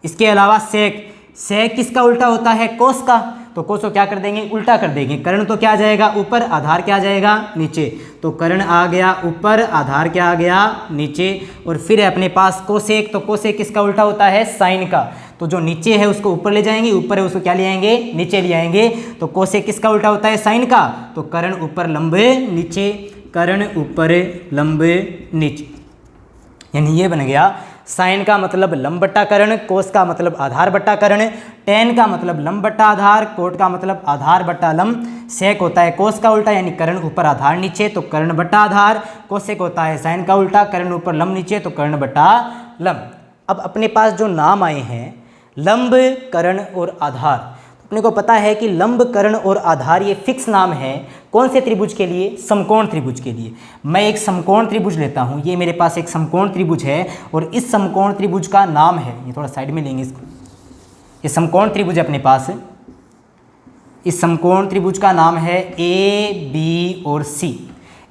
इसके अलावा सेक, सेक किसका उल्टा होता है कोस का, तो कोस को क्या कर देंगे उल्टा कर देंगे। कर्ण तो क्या आ जाएगा ऊपर, आधार क्या आ जाएगा नीचे, तो कर्ण आ गया ऊपर, आधार क्या आ गया नीचे। और फिर है अपने पास कोसेक, तो कोसेक किसका उल्टा होता है साइन का, तो जो नीचे है उसको ऊपर ले जाएंगे, ऊपर है उसको क्या ले आएंगे नीचे ले आएंगे। तो कोसेक किसका उल्टा होता है साइन का, तो कर्ण ऊपर लंब नीचे, कर्ण ऊपर लंब नीचे, यानी ये बन गया साइन का मतलब लंब बट्टा कर्ण, कोस का मतलब आधार बट्टा कर्ण, टेन का मतलब लंब बट्टा आधार, कोट का मतलब आधार बट्टा लंब, सेक होता है कोस का उल्टा यानी कर्ण ऊपर आधार नीचे, तो कर्ण बट्टा आधार, कोसेक होता है साइन का उल्टा कर्ण ऊपर लंब नीचे, तो कर्ण बट्टा लंब। अब अपने पास जो नाम आए हैं लंब कर्ण और आधार, अपने को पता है कि लंब कर्ण और आधार ये फिक्स नाम है कौन से त्रिभुज के लिए, समकोण त्रिभुज के लिए। मैं एक समकोण त्रिभुज लेता हूँ, ये मेरे पास एक समकोण त्रिभुज है और इस समकोण त्रिभुज का नाम है, ये थोड़ा साइड में लेंगे इसको, ये समकोण त्रिभुज है अपने पास, इस समकोण त्रिभुज का नाम है ए बी और सी।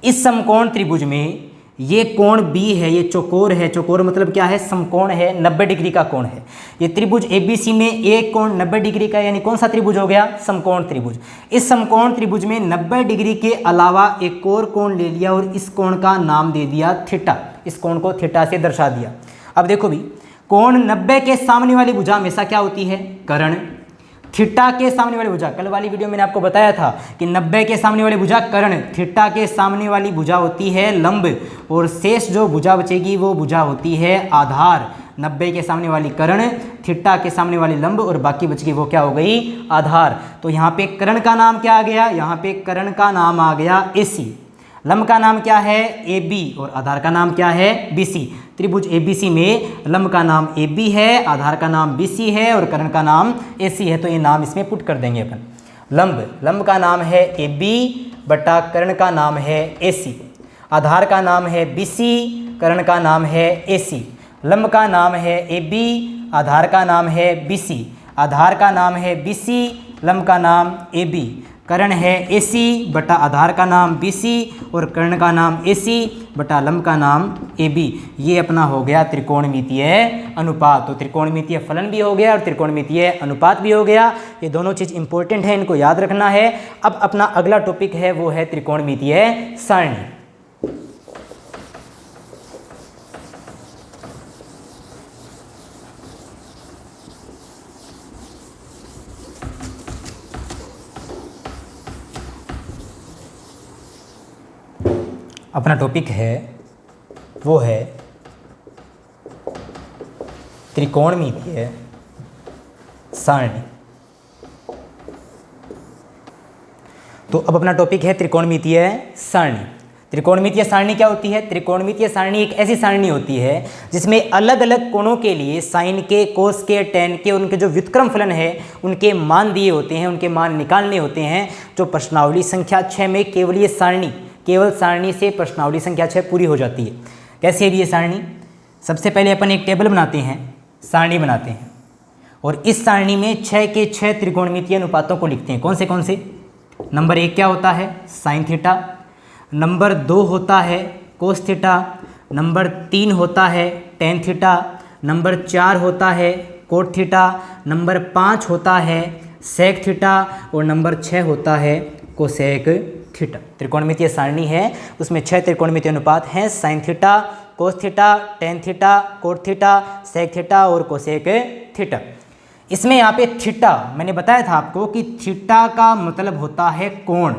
इस समकोण त्रिभुज में ये कोण B है, ये चौकोर है, चौकोर मतलब क्या है समकोण है, 90 डिग्री का कोण है। ये त्रिभुज ABC में एक कोण 90 डिग्री का, यानी कौन सा त्रिभुज हो गया समकोण त्रिभुज। इस समकोण त्रिभुज में 90 डिग्री के अलावा एक और कोण ले लिया और इस कोण का नाम दे दिया थीटा, इस कोण को थीटा से दर्शा दिया। अब देखो भी कोण 90 के सामने वाली भुजा हमेशा क्या होती है कर्ण, थीटा के सामने वाली भुजा, कल वाली वीडियो में मैंने आपको बताया था कि 90 के सामने वाली भुजा कर्ण, थीटा के सामने वाली भुजा होती है लंब और शेष जो भुजा बचेगी वो भुजा होती है आधार। 90 के सामने वाली कर्ण, थीटा के सामने वाली लंब और बाकी बच गई वो क्या हो गई आधार। तो यहाँ पे कर्ण का नाम क्या आ गया, यहाँ पे कर्ण का नाम आ गया AC, लंब का नाम क्या है AB और आधार का नाम क्या है BC। त्रिभुज ABC में लंब का नाम AB है, आधार का नाम BC है और कर्ण का नाम AC है, तो ये नाम इसमें पुट कर देंगे अपन। लंब का नाम है AB बटा कर्ण का नाम है AC, आधार का नाम है BC, कर्ण का नाम है AC। लंब का नाम है AB, आधार का नाम है BC, आधार का नाम है BC, लंब का नाम AB, कर्ण है AC बटा आधार का नाम BC और कर्ण का नाम AC बटा लंब का नाम AB। ये अपना हो गया त्रिकोणमितीय अनुपात। तो त्रिकोणमितीय फलन भी हो गया और त्रिकोणमितीय अनुपात भी हो गया, ये दोनों चीज़ इंपॉर्टेंट है, इनको याद रखना है। अब अपना अगला टॉपिक है वो है त्रिकोणमितीय सारणी। अपना टॉपिक है वो है त्रिकोणमितीय सारणी। तो अब अपना टॉपिक है त्रिकोणमितीय सारणी। त्रिकोणमितीय सारणी क्या होती है? त्रिकोणमितीय सारणी एक ऐसी सारणी होती है जिसमें अलग अलग कोणों के लिए साइन के, कोस के, टेन के, उनके जो व्युत्क्रम फलन है उनके मान दिए होते हैं, उनके मान निकालने होते हैं, जो प्रश्नावली संख्या 6 में केवल ये सारणी, केवल सारणी से प्रश्नावली संख्या 6 पूरी हो जाती है। कैसे है ये सारणी? सबसे पहले अपन एक टेबल बनाते हैं, सारणी बनाते हैं, और इस सारणी में 6 के 6 त्रिकोणमितीय अनुपातों को लिखते हैं। कौन से? नंबर 1 क्या होता है? Sine theta. नंबर 2 होता है कोस थीटा। नंबर 3 होता है टेन थीटा। नंबर 4 होता है कोट थीटा। नंबर 5 होता है सेक थीटा। और नंबर 6 होता है कोसेक थीटा। त्रिकोणमितीय सारणी है, उसमें 6 त्रिकोणमितीय अनुपात हैं, sine theta, cos theta, tan theta, cot theta, sec theta और कोसेक थीटा। इसमें यहाँ पे थीटा मैंने बताया था आपको कि थीटा का मतलब होता है कोण।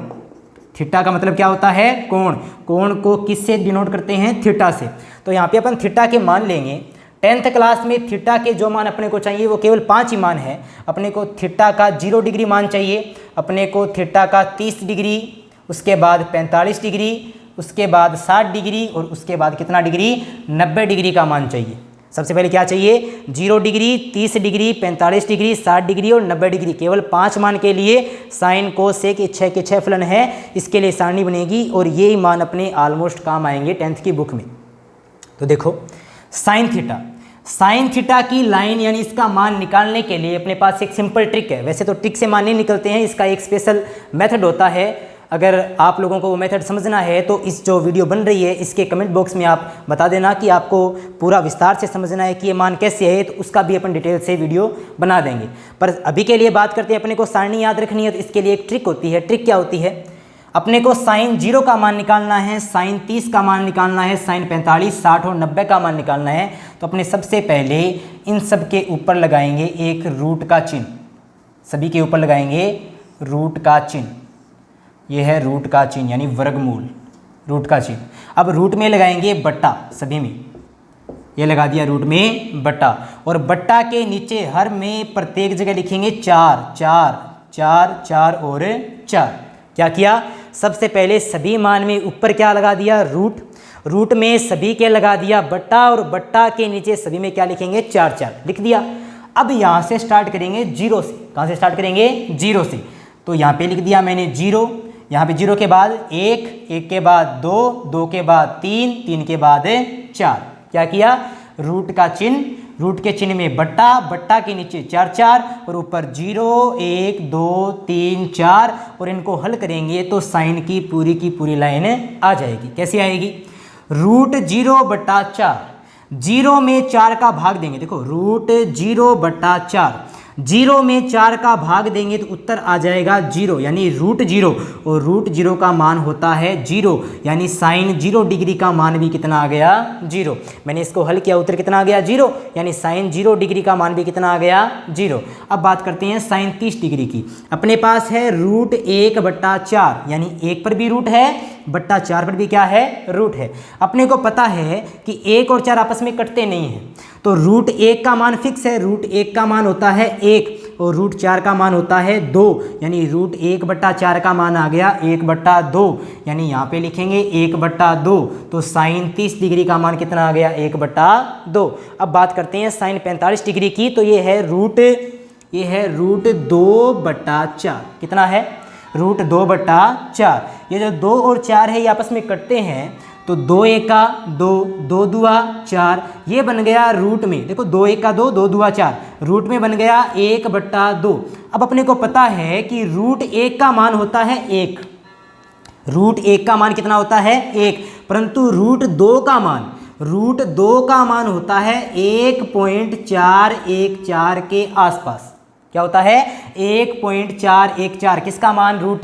थीटा का मतलब क्या होता है? कोण। कोण को किससे डिनोट करते हैं? थीटा से। तो यहाँ पे अपन थीटा के मान लेंगे। 10th क्लास में थीटा के जो मान अपने को चाहिए वो केवल 5 ही मान है। अपने को थीटा का 0 डिग्री मान चाहिए, अपने को थीटा का 30 डिग्री, उसके बाद 45 डिग्री, उसके बाद 60 डिग्री और उसके बाद कितना डिग्री? 90 डिग्री का मान चाहिए। सबसे पहले क्या चाहिए? 0 डिग्री, 30 डिग्री, 45 डिग्री, 60 डिग्री और 90 डिग्री। केवल 5 मान के लिए साइन कोस सेक के 6 के 6 फलन है, इसके लिए सारणी बनेगी और ये मान अपने ऑलमोस्ट काम आएंगे 10th की बुक में। तो देखो साइन थीटा, साइन थीटा की लाइन यानी इसका मान निकालने के लिए अपने पास एक सिंपल ट्रिक है। वैसे तो ट्रिक से मान नहीं निकलते हैं, इसका एक स्पेशल मेथड होता है। अगर आप लोगों को वो मेथड समझना है तो इस जो वीडियो बन रही है इसके कमेंट बॉक्स में आप बता देना कि आपको पूरा विस्तार से समझना है कि ये मान कैसे है, तो उसका भी अपन डिटेल से वीडियो बना देंगे। पर अभी के लिए बात करते हैं, अपने को सारणी याद रखनी है तो इसके लिए एक ट्रिक होती है। ट्रिक क्या होती है? अपने को साइन 0 का मान निकालना है, साइन 30 का मान निकालना है, साइन 45, 60 और 90 का मान निकालना है। तो अपने सबसे पहले इन सब के ऊपर लगाएंगे एक रूट का चिन्ह, सभी के ऊपर लगाएंगे रूट का चिन्ह। ये है रूट का चिन्ह यानी वर्गमूल, रूट का चिन्ह। अब रूट में लगाएंगे बट्टा, सभी में ये लगा दिया रूट में बट्टा, और बट्टा के नीचे हर में प्रत्येक जगह लिखेंगे 4 4 4 4 और 4। क्या किया? सबसे पहले सभी मान में ऊपर क्या लगा दिया? रूट। रूट में सभी के लगा दिया बट्टा, और बट्टा के नीचे सभी में क्या लिखेंगे? 4 4 लिख दिया। अब यहाँ से स्टार्ट करेंगे 0 से। कहाँ से स्टार्ट करेंगे? 0 से। तो यहाँ पे लिख दिया मैंने 0, यहाँ पे 0 के बाद 1, 1 के बाद 2, 2 के बाद 3, 3 के बाद 4। क्या किया? रूट का चिन्ह, रूट के चिन्ह में बट्टा, बट्टा के नीचे 4 4 और ऊपर 0 1 2 3 4, और इनको हल करेंगे तो साइन की पूरी लाइन आ जाएगी। कैसी आएगी? रूट 0/4, 0 में 4 का भाग देंगे। देखो रूट 0/4, 0 में 4 का भाग देंगे तो उत्तर आ जाएगा 0 यानी रूट 0, और रूट 0 का मान होता है 0 यानी साइन 0 डिग्री का मान भी कितना आ गया? 0। मैंने इसको हल किया, उत्तर कितना आ गया? 0 यानी साइन 0 डिग्री का मान भी कितना आ गया? 0। अब बात करते हैं साइन 30 डिग्री की। अपने पास है रूट 1/4 यानी 1 पर भी रूट है, बट्टा 4 पर भी क्या है? रूट है। अपने को पता है कि 1 और 4 आपस में कटते नहीं हैं, तो रूट 1 का मान फिक्स है, रूट 1 का मान होता है 1 और रूट 4 का मान होता है 2, यानी रूट 1/4 का मान आ गया 1/2, यानी यहाँ पे लिखेंगे 1/2। तो साइन 30 डिग्री का मान कितना आ गया? 1/2। अब बात करते हैं साइन 45 डिग्री की, तो ये है रूट 2/4। कितना है? रूट 2/4। ये जो 2 और 4 है ये आपस में कटते हैं, तो 2 1 का 2, 2 दूआ 4, ये बन गया रूट में। देखो 2 1 का 2, 2 दूआ 4, रूट में बन गया 1/2। अब अपने को पता है कि रूट 1 का मान होता है 1, रूट 1 का मान कितना होता है? 1, परंतु रूट 2 का मान होता है 1.414 के आसपास। क्या होता है? 1.414। किसका मान? रूट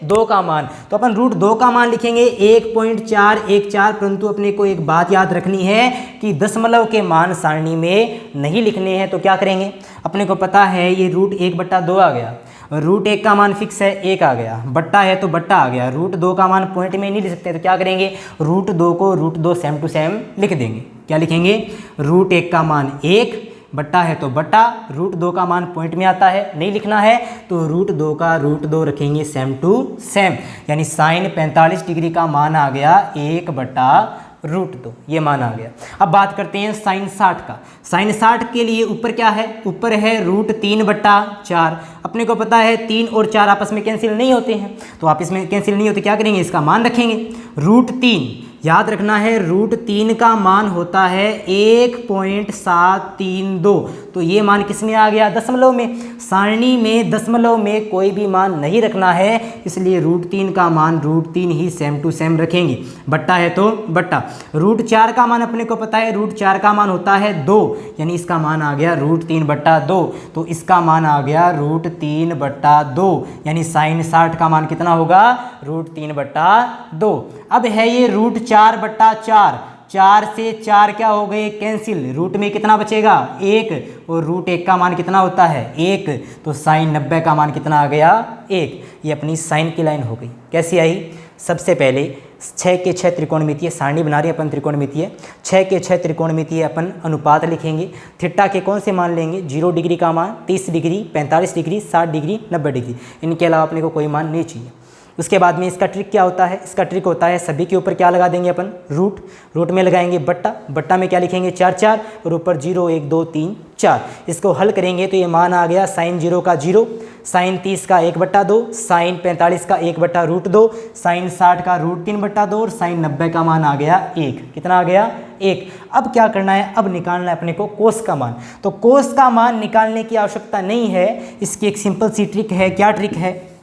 2 का मान। तो अपन रूट 2 का मान लिखेंगे 1.414, परंतु अपने को एक बात याद रखनी है कि दशमलव के मान सारणी में नहीं लिखने हैं। तो क्या करेंगे? अपने को पता है ये रूट 1/2 आ गया, रूट 1 का मान फिक्स है 1 आ गया, बट्टा है तो बट्टा आ गया, रूट 2 का मान पॉइंट में नहीं लिख सकते, तो क्या करेंगे? रूट 2 को रूट 2 सेम टू सेम लिख देंगे। क्या लिखेंगे? रूट 1 का मान 1 बट्टा है तो बट्टा, √2 का मान पॉइंट में आता है, नहीं लिखना है तो √2 का √2 रखेंगे सेम टू सेम, यानी साइन 45 डिग्री का मान आ गया 1/√2, ये मान आ गया। अब बात करते हैं साइन 60 का। साइन 60 के लिए ऊपर क्या है, ऊपर है √3/4। अपने को पता है 3 और 4 आपस में कैंसिल नहीं होते हैं, तो आप इसमें कैंसिल नहीं होते, क्या करेंगे, इसका मान रखेंगे। √3 याद रखना है, √3 का मान होता है 1.732, तो ये मान किस में आ गया, दशमलव में। सारणी में दशमलव में कोई भी मान नहीं रखना है, इसलिए √3 का मान √3 ही सेम टू सेम रखेंगे। बट्टा है तो बट्टा। √4 का मान अपने को पता है, √4 का मान होता है 2, यानी इसका मान आ गया √3/2, तो इसका मान आ गया √3/2, यानी साइन 60 का मान कितना होगा, √3/2। अब है ये √4/4, 4 से 4 क्या हो गए, कैंसिल, रूट में कितना बचेगा, 1, और √1 का मान कितना होता है, 1, तो साइन 90 का मान कितना आ गया, 1। ये अपनी साइन की लाइन हो गई। कैसी आई, सबसे पहले 6 के 6 त्रिकोणमितीय सारणी बना रही है अपन, त्रिकोणमितीय 6 के 6 त्रिकोणमितीय अपन अनुपात लिखेंगे। थीटा के कौन से मान लेंगे, 0 डिग्री का मान, 30 डिग्री, 45 डिग्री, 60 डिग्री, 90 डिग्री, इनके अलावा अपने को कोई मान नहीं चाहिए। उसके बाद में इसका ट्रिक क्या होता है, इसका ट्रिक होता है सभी के ऊपर क्या लगा देंगे अपन, रूट में लगाएंगे बट्टा, बट्टा में क्या लिखेंगे 4 4, और ऊपर 0 1 2 3 4। इसको हल करेंगे तो ये मान आ गया साइन 0 का 0, साइन 30 का 1/2, साइन 45 का 1/√2, साइन 60 का √3/2, और साइन 90 का मान आ गया 1। कितना आ गया, 1। अब क्या करना है, अब निकालना है अपने को कोस का मान। तो कोस का मान निकालने की आवश्यकता नहीं है, इसकी एक सिंपल सी ट्रिक है। क्या ट्रिक है,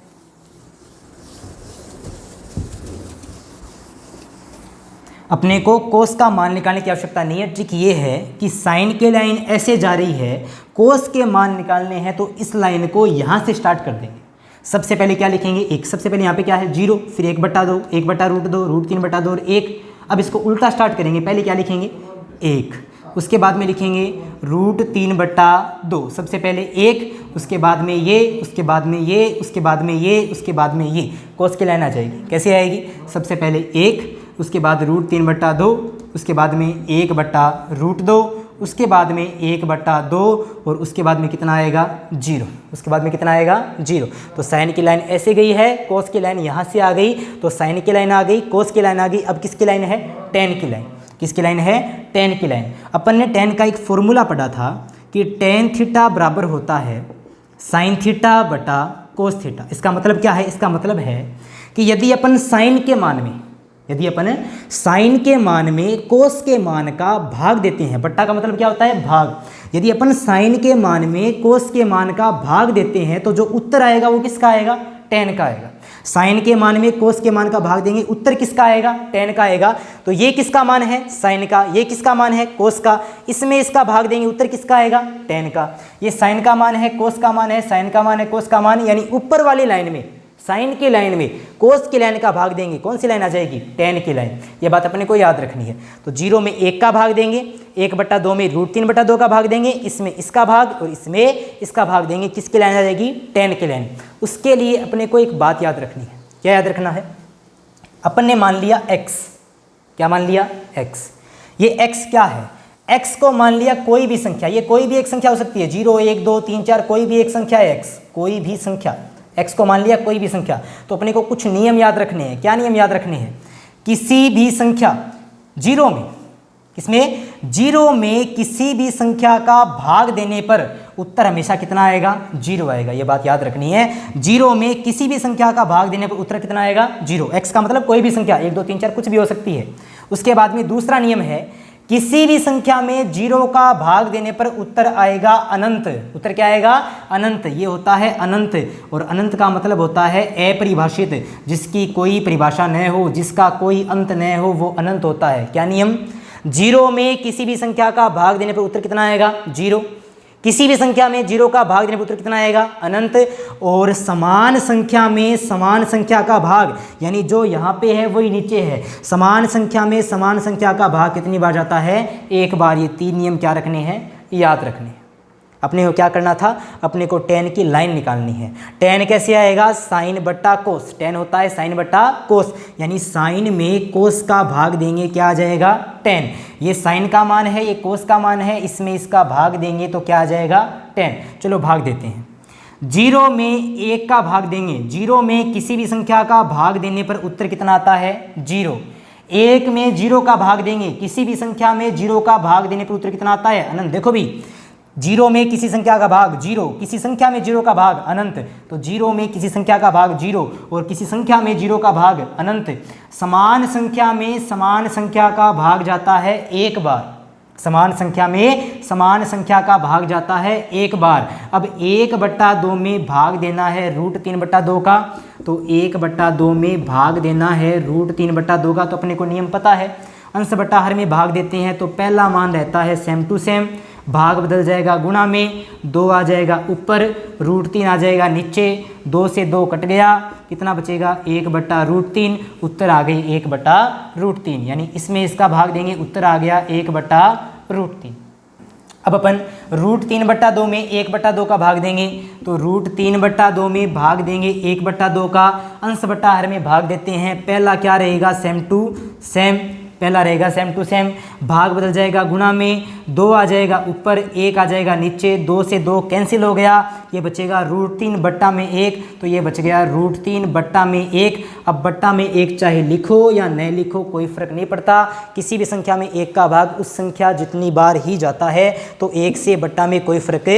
अपने को कोस का मान निकालने की आवश्यकता नहीं है। ट्रिक ये है कि साइन की लाइन ऐसे जा रही है, कोस के मान निकालने हैं तो इस लाइन को यहाँ से स्टार्ट कर देंगे। सबसे पहले क्या लिखेंगे, 1, सबसे पहले यहाँ पे क्या है 0, फिर 1/2, 1/√2, √3/2 और 1। अब इसको उल्टा स्टार्ट करेंगे, पहले क्या लिखेंगे 1, उसके बाद में लिखेंगे √3/2, सबसे पहले 1, उसके बाद में ये, उसके बाद में ये, उसके बाद में ये, उसके बाद में ये, कोस की लाइन आ जाएगी। कैसे आएगी, सबसे पहले 1, उसके बाद √3/2, उसके बाद में 1/√2, उसके बाद में 1/2, और उसके बाद में कितना आएगा 0, उसके बाद में कितना आएगा 0। तो साइन की लाइन ऐसे गई है, कोस की लाइन यहाँ से आ गई, तो साइन की लाइन आ गई, कोस की लाइन आ गई। अब किसकी लाइन है, tan की लाइन। किसकी लाइन है, tan की लाइन। अपन ने tan का एक फॉर्मूला पढ़ा था कि tan थीटा बराबर होता है साइन थीटा बटा कोस थीटा। इसका मतलब क्या है, इसका मतलब है कि यदि अपन साइन के मान में, यदि अपन साइन के मान में कोस के मान का भाग देते हैं, बट्टा का मतलब क्या होता है, भाग, यदि अपन साइन के मान में कोस के मान का भाग देते हैं तो जो उत्तर आएगा वो किसका आएगा, tan का आएगा। साइन के मान में कोस के मान का भाग देंगे, उत्तर किसका आएगा, tan का आएगा। तो ये किसका मान है, साइन का, ये किसका मान है, कोस का, इसमें इसका भाग देंगे, उत्तर किसका आएगा, tan का। ये साइन का मान है, कोस का मान है, साइन का मान है, कोस का मान, यानी ऊपर वाली लाइन में, साइन की लाइन में कोस की लाइन का भाग देंगे, कौन सी लाइन आ जाएगी, tan की लाइन। ये बात अपने को याद रखनी है। तो 0 में 1 का भाग देंगे, 1/2 में √3/2 का भाग देंगे, इसमें इसका भाग और इसमें इसका भाग देंगे, किसकी लाइन आ जाएगी, tan की लाइन। उसके लिए अपने को एक बात याद रखनी है। क्या याद रखना है, अपन ने मान लिया x, क्या मान लिया, x। ये x क्या है, x को मान लिया कोई भी संख्या, ये कोई भी एक संख्या हो सकती है, 0 1 2 3 4, कोई भी एक संख्या है x, कोई भी संख्या, x को मान लिया कोई भी संख्या। तो अपने को कुछ नियम याद रखने हैं। क्या नियम याद रखने हैं, किसी भी संख्या 0 में, किसमें, 0 में किसी भी संख्या का भाग देने पर उत्तर हमेशा कितना आएगा, 0 आएगा। ये बात याद रखनी है, 0 में किसी भी संख्या का भाग देने पर उत्तर कितना आएगा, 0। x का मतलब कोई भी संख्या, 1 2 3 4 कुछ भी हो सकती है। उसके बाद में दूसरा नियम है, किसी भी संख्या में 0 का भाग देने पर उत्तर आएगा अनंत। उत्तर क्या आएगा, अनंत। ये होता है अनंत, और अनंत का मतलब होता है अपरिभाषित, जिसकी कोई परिभाषा न हो, जिसका कोई अंत न हो, वो अनंत होता है। क्या नियम, 0 में किसी भी संख्या का भाग देने पर उत्तर कितना आएगा, 0। किसी भी संख्या में 0 का भाग देने पर उत्तर कितना आएगा, अनंत। और समान संख्या में समान संख्या का भाग, यानी जो यहाँ पे है वही नीचे है, समान संख्या में समान संख्या का भाग कितनी बार जाता है, 1 बार। ये 3 नियम क्या रखने हैं, याद रखने हैं। अपने को क्या करना था, अपने को tan की लाइन निकालनी है। tan कैसे आएगा, साइन बट्टा कोस, tan होता है साइन बट्टा कोस, यानी साइन में कोस का भाग देंगे क्या आ जाएगा, tan। ये साइन का मान है, ये कोस का मान है, इसमें इसका भाग देंगे तो क्या आ जाएगा, tan। चलो भाग देते हैं। 0 में 1 का भाग देंगे, 0 में किसी भी संख्या का भाग देने पर उत्तर कितना आता है, 0। 1 में 0 का भाग देंगे, किसी भी संख्या में 0 का भाग देने पर उत्तर कितना आता है, अनंत। देखो भी 0 में किसी संख्या का भाग 0, किसी संख्या में 0 का भाग अनंत, तो 0 में किसी संख्या का भाग 0 और किसी संख्या में 0 का भाग अनंत। समान संख्या में समान संख्या का भाग जाता है एक बार, समान संख्या में समान संख्या का भाग जाता है एक बार। अब 1/2 में भाग देना है √3/2 का, तो 1/2 में भाग देना है √3/2 का, तो अपने को नियम पता है, अंश बटा हर में भाग देते हैं तो पहला मान रहता है सेम टू सेम, भाग बदल जाएगा गुणा में, 2 आ जाएगा ऊपर, √3 आ जाएगा नीचे, 2 से 2 कट गया, कितना बचेगा 1/√3, उत्तर आ गई 1/√3, यानी इसमें इसका भाग देंगे, उत्तर आ गया 1/√3। अब अपन √3/2 में 1/2 का भाग देंगे, तो √3/2 में भाग देंगे 1/2 का, अंश बटा हर में भाग देते हैं, पहला क्या रहेगा सेम टू सेम, पहला रहेगा सेम टू सेम, भाग बदल जाएगा गुणा में, 2 आ जाएगा ऊपर, 1 आ जाएगा नीचे, 2 से 2 कैंसिल हो गया, ये बचेगा √3/1, तो ये बच गया √3/1। अब बट्टा में 1 चाहे लिखो या नहीं लिखो कोई फ़र्क नहीं पड़ता, किसी भी संख्या में 1 का भाग उस संख्या जितनी बार ही जाता है, तो 1 से बट्टा में कोई फ़र्क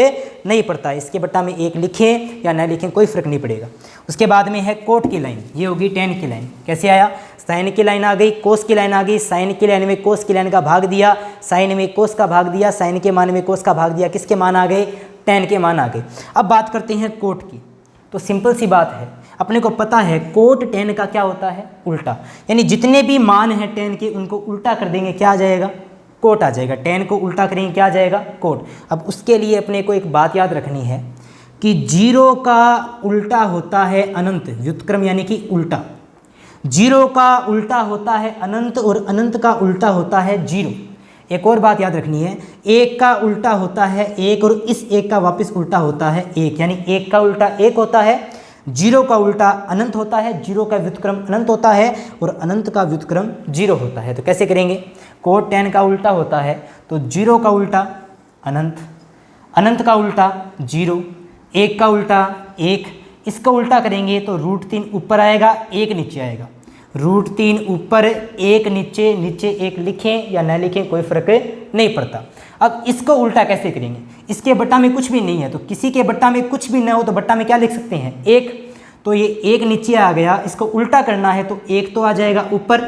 नहीं पड़ता, इसके बट्टा में 1 लिखें या नहीं लिखें कोई फ़र्क नहीं पड़ेगा। उसके बाद में है कोट की लाइन, ये होगी tan की लाइन। कैसे आया, साइन की लाइन आ गई, कोस की लाइन आ गई, साइन की लाइन में कोस की लाइन का भाग दिया, साइन में कोस का भाग दिया, साइन के मान में कोस का भाग दिया, किसके मान आ गए, tan के मान आ गए। अब बात करते हैं कोट की, तो सिंपल सी बात है, अपने को पता है कोट tan का क्या होता है, उल्टा, यानी जितने भी मान हैं tan के उनको उल्टा कर देंगे, क्या आ जाएगा, कोट आ जाएगा। tan को उल्टा करेंगे क्या आ जाएगा, कोट। अब उसके लिए अपने को एक बात याद रखनी है कि 0 का उल्टा होता है अनंत, व्युत्क्रम यानी कि उल्टा, 0 का उल्टा होता है अनंत और अनंत का उल्टा होता है 0। एक और बात याद रखनी है, 1 का उल्टा होता है 1 और इस 1 का वापस उल्टा होता है 1, यानी 1 का उल्टा 1 होता है, 0 का उल्टा अनंत होता है, 0 का व्युत्क्रम अनंत होता है और अनंत का व्युत्क्रम 0 होता है। तो कैसे करेंगे, कोट tan का उल्टा होता है तो 0 का उल्टा अनंत, अनंत का उल्टा 0, 1 का उल्टा 1, इसका उल्टा करेंगे तो √3 ऊपर आएगा 1 नीचे आएगा, √3 ऊपर 1 नीचे, नीचे 1 लिखें या न लिखें कोई फ़र्क नहीं पड़ता। अब इसको उल्टा कैसे करेंगे, इसके बट्टा में कुछ भी नहीं है, तो किसी के बट्टा में कुछ भी ना हो तो बट्टा में क्या लिख सकते हैं 1, तो ये 1 नीचे आ गया, इसको उल्टा करना है तो 1 तो आ जाएगा ऊपर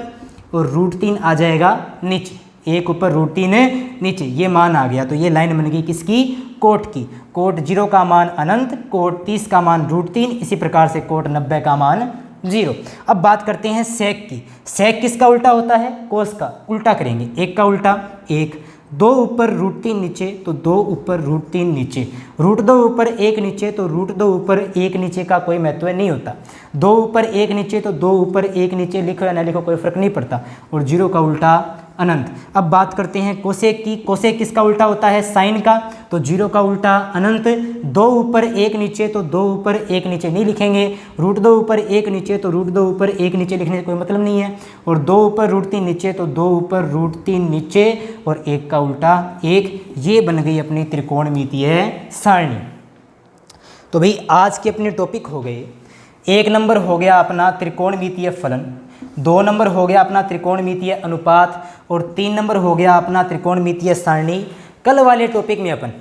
और √3 आ जाएगा नीचे, 1 ऊपर √3 नीचे, ये मान आ गया। तो ये लाइन बन गई किसकी, कोट की। कोट 0 का मान अनंत, कोट 30 का मान √3, इसी प्रकार से कोट 90 का मान 0। अब बात करते हैं सेक की। सेक किसका उल्टा होता है, कोस का। उल्टा करेंगे, 1 का उल्टा 1, 2 ऊपर √3 नीचे तो 2 ऊपर √3 नीचे, √2 ऊपर 1 नीचे तो √2 ऊपर 1 नीचे का कोई महत्व नहीं होता, 2 ऊपर 1 नीचे तो 2 ऊपर 1 नीचे, लिखो या ना लिखो कोई फ़र्क नहीं पड़ता, और 0 का उल्टा अनंत। अब बात करते हैं कोसेक की। कोसेक किसका उल्टा होता है, साइन का, तो 0 का उल्टा अनंत, 2 ऊपर 1 नीचे तो 2 ऊपर 1 नीचे नहीं लिखेंगे, √2 ऊपर 1 नीचे तो √2 ऊपर 1 नीचे लिखने का कोई मतलब नहीं है, और 2 ऊपर √3 नीचे तो 2 ऊपर √3 नीचे और 1 का उल्टा 1। ये बन गई अपनी त्रिकोणमितीय सारणी। तो भाई आज के अपने टॉपिक हो गए, 1 नंबर हो गया अपना त्रिकोणमितीय फलन, 2 नंबर हो गया अपना त्रिकोणमितीय अनुपात और 3 नंबर हो गया अपना त्रिकोणमितीय सारणी। कल वाले टॉपिक में अपन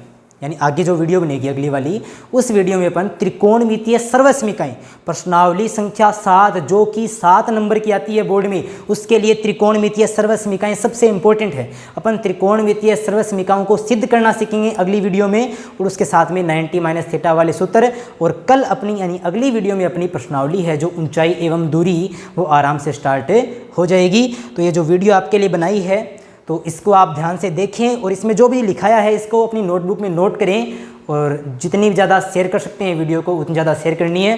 यानी आगे जो वीडियो बनेगी अगली वाली, उस वीडियो में अपन त्रिकोणमितीय सर्वसमीकाएं, प्रश्नावली संख्या 7 जो कि 7 नंबर की आती है बोर्ड में, उसके लिए त्रिकोणमितीय सर्वसमीकाएं सबसे इंपॉर्टेंट है। अपन त्रिकोणमितीय सर्वसमीकाओं को सिद्ध करना सीखेंगे अगली वीडियो में, और उसके साथ में 90 - थीटा वाले सूत्र। और कल अपनी यानी अगली वीडियो में अपनी प्रश्नावली है जो ऊंचाई एवं दूरी, वो आराम से स्टार्ट हो जाएगी। तो ये जो वीडियो आपके लिए बनाई है तो इसको आप ध्यान से देखें, और इसमें जो भी लिखाया है इसको अपनी नोटबुक में नोट करें, और जितनी ज़्यादा शेयर कर सकते हैं वीडियो को उतनी ज़्यादा शेयर करनी है।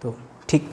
तो ठीक।